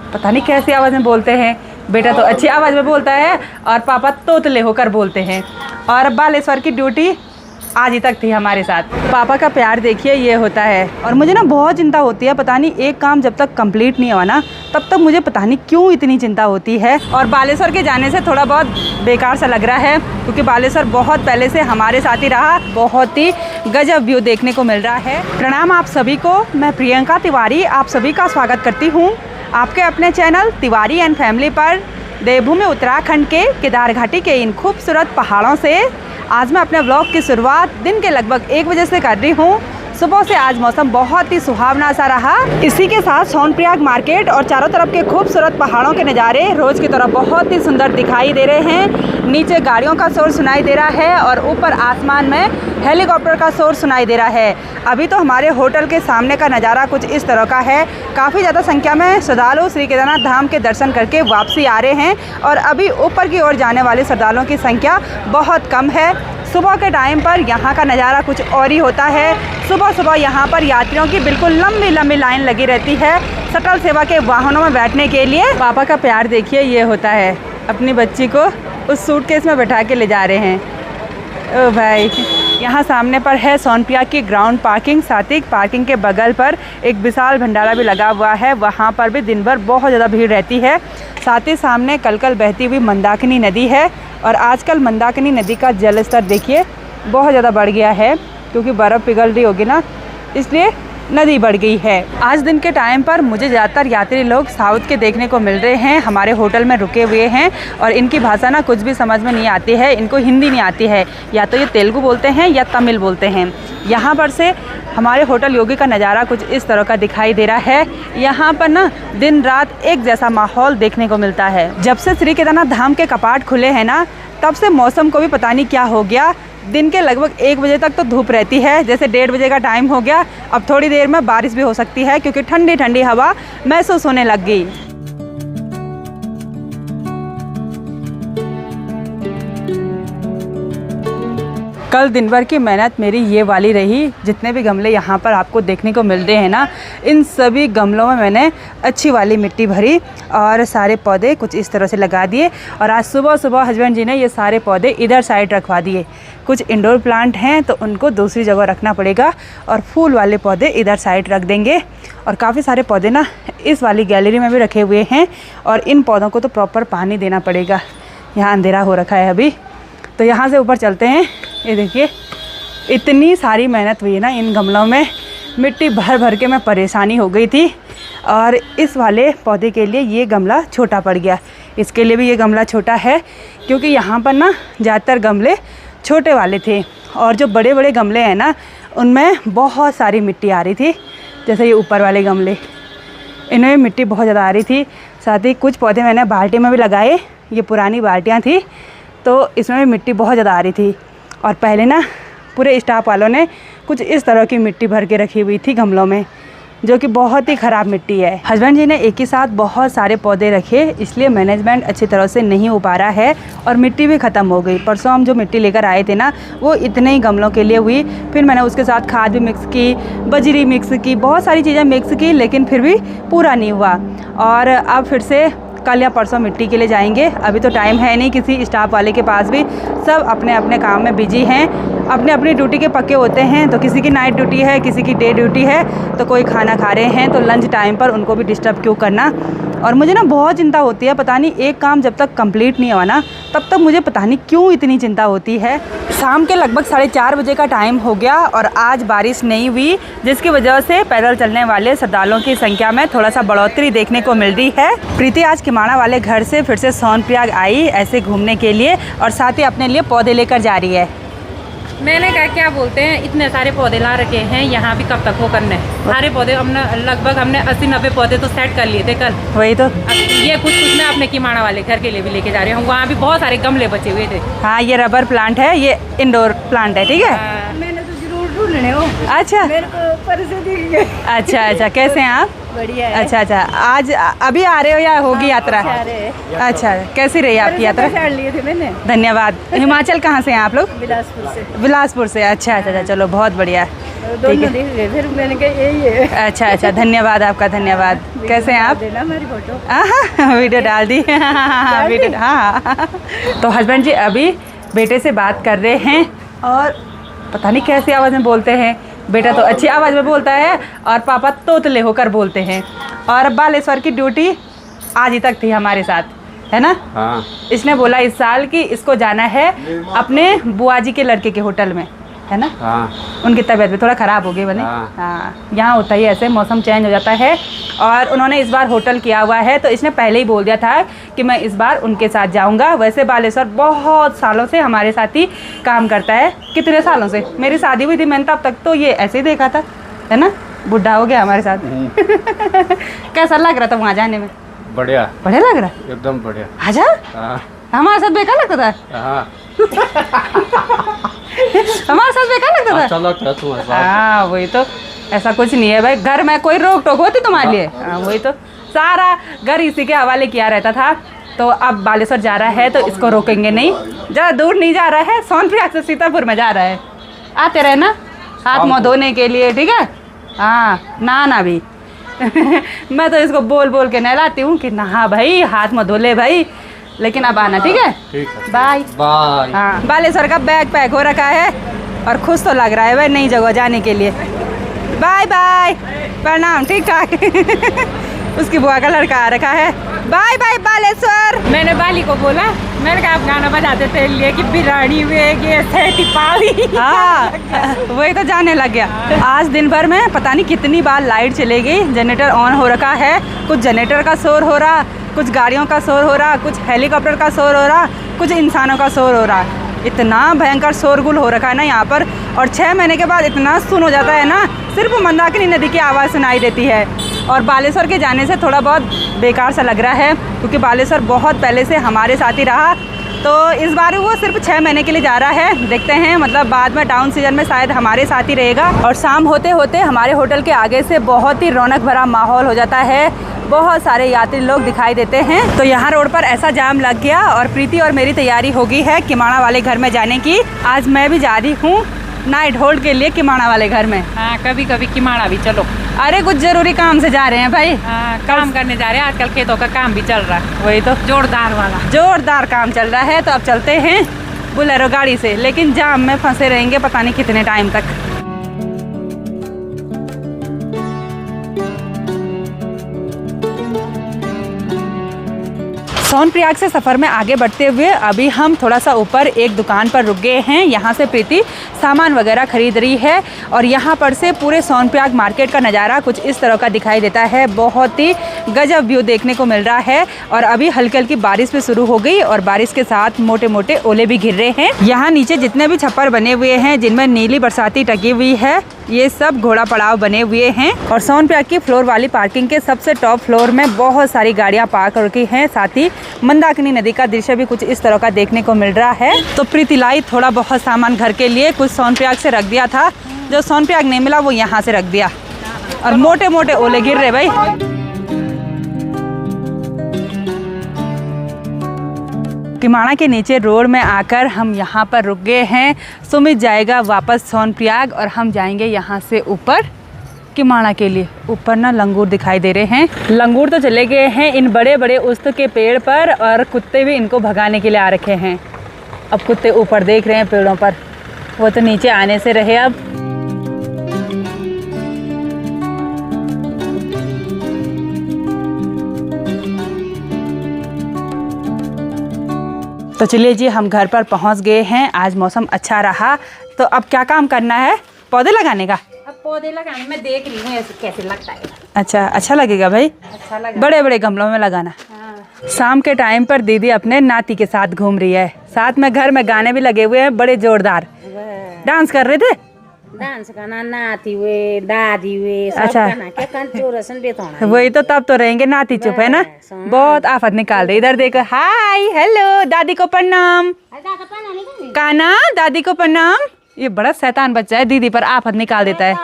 पता नहीं कैसी आवाज़ में बोलते हैं। बेटा तो अच्छी आवाज़ में बोलता है और पापा तोतले होकर बोलते हैं। और बालेश्वर की ड्यूटी आज ही तक थी हमारे साथ। पापा का प्यार देखिए ये होता है। और मुझे ना बहुत चिंता होती है, पता नहीं एक काम जब तक कंप्लीट नहीं हुआ ना तब तक मुझे पता नहीं क्यों इतनी चिंता होती है। और बालेश्वर के जाने से थोड़ा बहुत बेकार सा लग रहा है, क्योंकि बालेश्वर बहुत पहले से हमारे साथ ही रहा। बहुत ही गजब व्यू देखने को मिल रहा है। प्रणाम आप सभी को, मैं प्रियंका तिवारी आप सभी का स्वागत करती हूँ आपके अपने चैनल तिवारी एंड फैमिली पर। देवभूमि उत्तराखंड के केदार घाटी के इन खूबसूरत पहाड़ों से आज मैं अपने व्लॉग की शुरुआत दिन के लगभग 1 बजे से कर रही हूँ। सुबह से आज मौसम बहुत ही सुहावना सा रहा। इसी के साथ सोनप्रयाग मार्केट और चारों तरफ के खूबसूरत पहाड़ों के नज़ारे रोज़ की तरह बहुत ही सुंदर दिखाई दे रहे हैं। नीचे गाड़ियों का शोर सुनाई दे रहा है और ऊपर आसमान में हेलीकॉप्टर का शोर सुनाई दे रहा है। अभी तो हमारे होटल के सामने का नज़ारा कुछ इस तरह का है। काफ़ी ज़्यादा संख्या में श्रद्धालु श्री केदारनाथ धाम के दर्शन करके वापसी आ रहे हैं और अभी ऊपर की ओर जाने वाले श्रद्धालुओं की संख्या बहुत कम है। सुबह के टाइम पर यहाँ का नज़ारा कुछ और ही होता है। सुबह सुबह यहाँ पर यात्रियों की बिल्कुल लंबी लंबी लाइन लगी रहती है शटल सेवा के वाहनों में बैठने के लिए। पापा का प्यार देखिए ये होता है। अपनी बच्ची को उस सूटकेस में बैठा के ले जा रहे हैं। ओ भाई, यहाँ सामने पर है सोनप्रयाग की ग्राउंड पार्किंग। साथ ही पार्किंग के बगल पर एक विशाल भंडारा भी लगा हुआ है। वहाँ पर भी दिन भर बहुत ज़्यादा भीड़ रहती है। साथ ही सामने कल बहती हुई मंदाकिनी नदी है और आजकल मंदाकिनी नदी का जल स्तर देखिए बहुत ज़्यादा बढ़ गया है, क्योंकि बर्फ़ पिघल रही होगी ना, इसलिए नदी बढ़ गई है। आज दिन के टाइम पर मुझे ज़्यादातर यात्री लोग साउथ के देखने को मिल रहे हैं। हमारे होटल में रुके हुए हैं और इनकी भाषा ना कुछ भी समझ में नहीं आती है। इनको हिंदी नहीं आती है, या तो ये तेलुगु बोलते हैं या तमिल बोलते हैं। यहाँ पर से हमारे होटल योगी का नज़ारा कुछ इस तरह का दिखाई दे रहा है। यहाँ पर ना दिन रात एक जैसा माहौल देखने को मिलता है। जब से श्री केदारनाथ धाम के कपाट खुले हैं ना, तब से मौसम को भी पता नहीं क्या हो गया। दिन के लगभग 1 बजे तक तो धूप रहती है, जैसे 1:30 बजे का टाइम हो गया। अब थोड़ी देर में बारिश भी हो सकती है, क्योंकि ठंडी ठंडी हवा महसूस होने लग गई। कल दिन भर की मेहनत मेरी ये वाली रही। जितने भी गमले यहाँ पर आपको देखने को मिल रहे हैं ना, इन सभी गमलों में मैंने अच्छी वाली मिट्टी भरी और सारे पौधे कुछ इस तरह से लगा दिए। और आज सुबह सुबह हस्बैंड जी ने ये सारे पौधे इधर साइड रखवा दिए। कुछ इंडोर प्लांट हैं तो उनको दूसरी जगह रखना पड़ेगा और फूल वाले पौधे इधर साइड रख देंगे। और काफ़ी सारे पौधे ना इस वाली गैलरी में भी रखे हुए हैं और इन पौधों को तो प्रॉपर पानी देना पड़ेगा। यहाँ अंधेरा हो रखा है अभी, तो यहाँ से ऊपर चलते हैं। ये देखिए इतनी सारी मेहनत हुई है ना इन गमलों में, मिट्टी भर भर के मैं परेशानी हो गई थी। और इस वाले पौधे के लिए ये गमला छोटा पड़ गया, इसके लिए भी ये गमला छोटा है, क्योंकि यहाँ पर ना ज़्यादातर गमले छोटे वाले थे और जो बड़े बड़े गमले हैं ना उनमें बहुत सारी मिट्टी आ रही थी। जैसे ये ऊपर वाले गमले, इनमें मिट्टी बहुत ज़्यादा आ रही थी। साथ ही कुछ पौधे मैंने बाल्टी में भी लगाए, ये पुरानी बाल्टियाँ थी तो इसमें भी मिट्टी बहुत ज़्यादा आ रही थी। और पहले ना पूरे स्टाफ वालों ने कुछ इस तरह की मिट्टी भर के रखी हुई थी गमलों में, जो कि बहुत ही ख़राब मिट्टी है। हस्बैंड जी ने एक ही साथ बहुत सारे पौधे रखे, इसलिए मैनेजमेंट अच्छी तरह से नहीं हो पा रहा है और मिट्टी भी ख़त्म हो गई। परसों हम जो मिट्टी लेकर आए थे ना, वो इतने ही गमलों के लिए हुई। फिर मैंने उसके साथ खाद भी मिक्स की, बजरी मिक्स की, बहुत सारी चीज़ें मिक्स की, लेकिन फिर भी पूरा नहीं हुआ। और अब फिर से कल या परसों मिट्टी के लिए जाएंगे। अभी तो टाइम है नहीं किसी स्टाफ वाले के पास भी, सब अपने अपने काम में बिजी हैं, अपने अपनी ड्यूटी के पक्के होते हैं। तो किसी की नाइट ड्यूटी है, किसी की डे ड्यूटी है, तो कोई खाना खा रहे हैं तो लंच टाइम पर उनको भी डिस्टर्ब क्यों करना। और मुझे ना बहुत चिंता होती है, पता नहीं एक काम जब तक कंप्लीट नहीं हुआ ना तब तक मुझे पता नहीं क्यों इतनी चिंता होती है। शाम के लगभग 4:30 बजे का टाइम हो गया और आज बारिश नहीं हुई, जिसकी वजह से पैदल चलने वाले श्रद्धालुओं की संख्या में थोड़ा सा बढ़ोतरी देखने को मिल रही है। प्रीति आज किमाड़ा वाले घर से फिर से सोनप्रयाग आई ऐसे घूमने के लिए और साथ ही अपने लिए पौधे लेकर जा रही है। मैंने कहा क्या बोलते हैं, इतने सारे पौधे ला रखे हैं, यहाँ भी कब तक वो करने। सारे पौधे हमने लगभग 80-90 पौधे तो सेट कर लिए थे कल। वही तो, ये कुछ मैं अपने किमाड़ा वाले घर के लिए भी लेके जा रही हूँ। वहाँ भी बहुत सारे गमले बचे हुए थे। हाँ, ये रबर प्लांट है, ये इंडोर प्लांट है, ठीक है। मैंने तो जरूर ढूंढने हो। अच्छा, मेरे को परिस्थिति अच्छा, कैसे हैं आप? बढ़िया है। अच्छा, आज अभी आ रहे हो या होगी यात्रा? अच्छा, कैसी रही आपकी यात्रा? पहचान लिए थे मैंने। धन्यवाद। हिमाचल कहाँ से हैं आप लोग? बिलासपुर से। बिलासपुर से, अच्छा, चलो बहुत बढ़िया। दोनों दिख गए, फिर मैंने कहा यही है। अच्छा अच्छा, धन्यवाद आपका, धन्यवाद। कैसे हैं आप? देना हमारी फोटो। वीडियो डाल दी। वीडियो, हाँ। तो हस्बैंड जी अभी बेटे से बात कर रहे हैं और पता नहीं कैसी आवाज़ में बोलते हैं। बेटा तो अच्छी आवाज़ में बोलता है और पापा तोतले होकर बोलते हैं। और बालेश्वर की ड्यूटी आज ही तक थी हमारे साथ, है ना? हाँ। इसने बोला इस साल कि इसको जाना है अपने बुआ जी के लड़के के होटल में, है ना? हाँ। उनकी तबीयत भी थोड़ा ख़राब हो गई बने। हाँ। यहाँ होता ही ऐसे, मौसम चेंज हो जाता है। और उन्होंने इस बार होटल किया हुआ है तो इसने पहले ही बोल दिया था कि मैं इस बार उनके साथ जाऊँगा। वैसे बालेश्वर बहुत सालों से हमारे साथ ही काम करता है। कितने सालों से? मेरी शादी हुई थी, मैंने तब तक तो ये ऐसे ही देखा था, है ना? बुढ़ा हो गया हमारे साथ। कैसा लग रहा था वहाँ जाने में? बढ़िया। बढ़िया लग रहा है? एकदम बढ़िया। अच्छा, हमारे साथ बेकार लगता था? हमारे साथ बेकार लगता था? अच्छा लगता है तुम्हारे साथ। हाँ, वही तो। ऐसा कुछ नहीं है भाई, घर में कोई रोक टोक होती तुम्हारे लिए? हाँ, वही तो। सारा घर इसी के हवाले किया रहता था। तो अब बालेश्वर जा रहा है तो इसको रोकेंगे नहीं। ज़्यादा दूर नहीं जा रहा है, सोनप्रयाग से सीतापुर में जा रहा है। आते रहे ना हाथ मुँह धोने के लिए, ठीक है? हाँ, नहाना भी। मैं तो इसको बोल बोल के नहलाती हूँ कि नहा भाई, हाथ मुँह धो ले भाई। लेकिन अब आना, ठीक है? ठीक है। Bye bye. हाँ, बालेश्वर का बैग पैक हो रखा है और खुश तो लग रहा है भाई नई जगह जाने के लिए। बाय बाय, प्रणाम, ठीक ठाक। उसकी बुआ का लड़का आ रखा है। Bye bye Baleshwar. मैंने बाली को बोला, मैंने कहा आप गाना बजाते थे लिए कि बिरानी वेगे सेठी पाली। हाँ, वही तो जाने लग गया। आज दिन भर में पता नहीं कितनी बार लाइट चली गई। जनरेटर ऑन हो रखा है, कुछ जनरेटर का शोर हो रहा, कुछ गाड़ियों का शोर हो रहा, कुछ हेलीकॉप्टर का शोर हो रहा, कुछ इंसानों का शोर हो रहा। इतना भयंकर शोरगुल हो रखा है ना यहाँ पर। और 6 महीने के बाद इतना सुन हो जाता है ना, सिर्फ मंदाकिनी नदी की आवाज़ सुनाई देती है। और बालेश्वर के जाने से थोड़ा बहुत बेकार सा लग रहा है क्योंकि बालेश्वर बहुत पहले से हमारे साथ ही रहा। तो इस बार वो सिर्फ 6 महीने के लिए जा रहा है। देखते हैं, मतलब बाद में डाउन सीजन में शायद हमारे साथ ही रहेगा। और शाम होते होते हमारे होटल के आगे से बहुत ही रौनक भरा माहौल हो जाता है। बहुत सारे यात्री लोग दिखाई देते हैं। तो यहाँ रोड पर ऐसा जाम लग गया और प्रीति और मेरी तैयारी हो गई है किमाणा वाले घर में जाने की। आज मैं भी जा रही हूँ नाइट होल्ड के लिए किमाणा वाले घर में। हाँ, कभी कभी किमाणा भी चलो। अरे कुछ जरूरी काम से जा रहे हैं भाई। हाँ, काम करने जा रहे हैं। आजकल खेतों का काम भी चल रहा है, वही तो, जोरदार वाला। जोरदार काम चल रहा है। तो अब चलते हैं बोलेरो गाड़ी से, लेकिन जाम में फंसे रहेंगे पता नहीं कितने टाइम तक। सोनप्रयाग से सफ़र में आगे बढ़ते हुए अभी हम थोड़ा सा ऊपर एक दुकान पर रुक गए हैं। यहाँ से प्रीति सामान वगैरह खरीद रही है और यहाँ पर से पूरे सोनप्रयाग मार्केट का नज़ारा कुछ इस तरह का दिखाई देता है। बहुत ही गजब व्यू देखने को मिल रहा है। और अभी हल्की हल्की बारिश भी शुरू हो गई और बारिश के साथ मोटे मोटे ओले भी गिर रहे हैं। यहाँ नीचे जितने भी छप्पर बने हुए हैं जिनमें नीली बरसाती टकी हुई है, ये सब घोड़ा पड़ाव बने हुए हैं। और सोनप्रयाग की फ्लोर वाली पार्किंग के सबसे टॉप फ्लोर में बहुत सारी गाड़ियाँ पार्क हो रखी हैं। साथ ही मंदाकिनी नदी का दृश्य भी कुछ इस तरह का देखने को मिल रहा है। तो प्रीति लाई थोड़ा बहुत सामान घर के लिए, कुछ सोनप्रयाग से रख दिया था, जो सोनप्रयाग नहीं मिला वो यहाँ से रख दिया। और मोटे मोटे ओले गिर रहे भाई। किमाणा के नीचे रोड में आकर हम यहाँ पर रुक गए हैं। सुमित जाएगा वापस सोनप्रयाग और हम जाएंगे यहाँ से ऊपर किमाणा के लिए। ऊपर ना लंगूर दिखाई दे रहे हैं। लंगूर तो चले गए हैं इन बड़े बड़े उस्त के पेड़ पर और कुत्ते भी इनको भगाने के लिए आ रखे हैं। अब कुत्ते ऊपर देख रहे हैं पेड़ों पर, वो तो नीचे आने से रहे। अब तो चलिए जी, हम घर पर पहुंच गए हैं। आज मौसम अच्छा रहा। तो अब क्या काम करना है? पौधे लगाने का। अब पौधे लगाने में देख रही हूँ ऐसे कैसे लगता है। अच्छा लगेगा भाई, अच्छा लगा। बड़े बड़े गमलों में लगाना। हाँ। शाम के टाइम पर दीदी अपने नाती के साथ घूम रही है। साथ में घर में गाने भी लगे हुए हैं बड़े जोरदार। डांस कर रहे थे। डांस करना, नाती हुए, दादी हुए, सब अच्छा। करना, क्या कंचो रसन बेतोना। वही तो, तब तो रहेंगे नाती चुप, है ना? बहुत आफत निकाल रही। इधर देखो, हाय हेलो, दादी को प्रणाम। काना, दादी को प्रणाम। ये बड़ा शैतान बच्चा है, दीदी पर आफत निकाल देता है।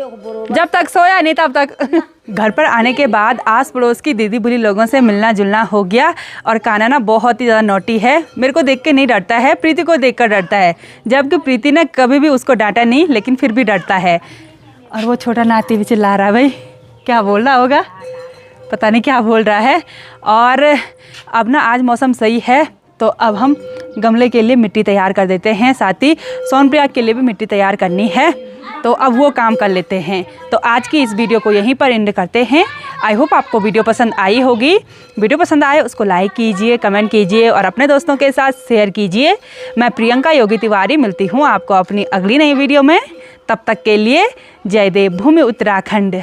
जब तक सोया नहीं तब तक। घर पर आने के बाद आस पड़ोस की दीदी बुली लोगों से मिलना जुलना हो गया। और कान्हा ना बहुत ही ज़्यादा नोटी है, मेरे को देख के नहीं डरता है, प्रीति को देख कर डरता है, जबकि प्रीति ने कभी भी उसको डांटा नहीं, लेकिन फिर भी डरता है। और वो छोटा नाती भी चिल्ला रहा है, भाई क्या बोल रहा होगा, पता नहीं क्या बोल रहा है। और अब ना आज मौसम सही है, तो अब हम गमले के लिए मिट्टी तैयार कर देते हैं, साथ ही सोनप्रिया के लिए भी मिट्टी तैयार करनी है, तो अब वो काम कर लेते हैं। तो आज की इस वीडियो को यहीं पर एंड करते हैं। आई होप आपको वीडियो पसंद आई होगी। वीडियो पसंद आए उसको लाइक कीजिए, कमेंट कीजिए और अपने दोस्तों के साथ शेयर कीजिए। मैं प्रियंका योगी तिवारी मिलती हूँ आपको अपनी अगली नई वीडियो में। तब तक के लिए जय देव भूमि उत्तराखंड।